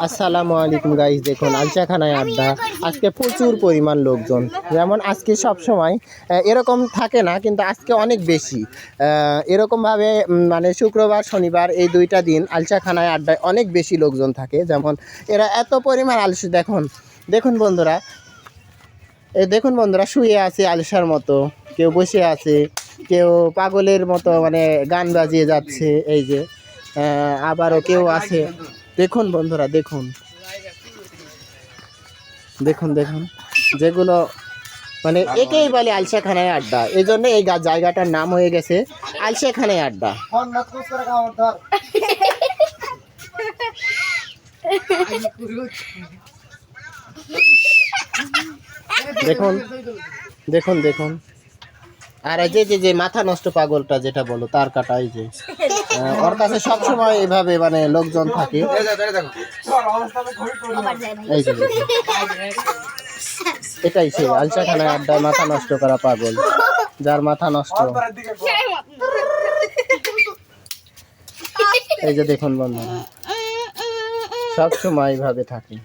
আসসালামু আলাইকুম গাইস, দেখুন আলচাখানায় আড্ডা। আজকে প্রচুর পরিমাণ লোকজন, যেমন আজকে সব সময় এরকম থাকে না, কিন্তু আজকে অনেক বেশি এরকমভাবে মানে শুক্রবার শনিবার এই দুইটা দিন আলচাখানায় আড্ডায় অনেক বেশি লোকজন থাকে। যেমন এরা এত পরিমাণ আলসি, দেখুন দেখুন বন্ধুরা, দেখুন বন্ধুরা, শুয়ে আছে আলসার মতো, কেউ বসে আছে, কেউ পাগলের মতো মানে গান বাজিয়ে যাচ্ছে। এই যে আবারও কেউ আছে, দেখুন বন্ধুরা, দেখুন দেখুন দেখুন, যেগুলো মানে একেই বলে আলসাখানায় আড্ডা। এই জন্য এই জায়গাটার নাম হয়ে গেছে আলসাখানায় আড্ডা। দেখুন দেখুন দেখুন, আর এই যে মাথা নষ্ট পাগলটা যেটা বলো, তার কাটা, এই যে ওর কাছে সবসময় এভাবে মানে লোকজন থাকে। এই যে এটাই সে আলসাখানায় আড্ডায় মাথা নষ্ট করা পাগল, যার মাথা নষ্ট। এই যে দেখুন বন্ধুরা, সবসময় এইভাবে থাকে।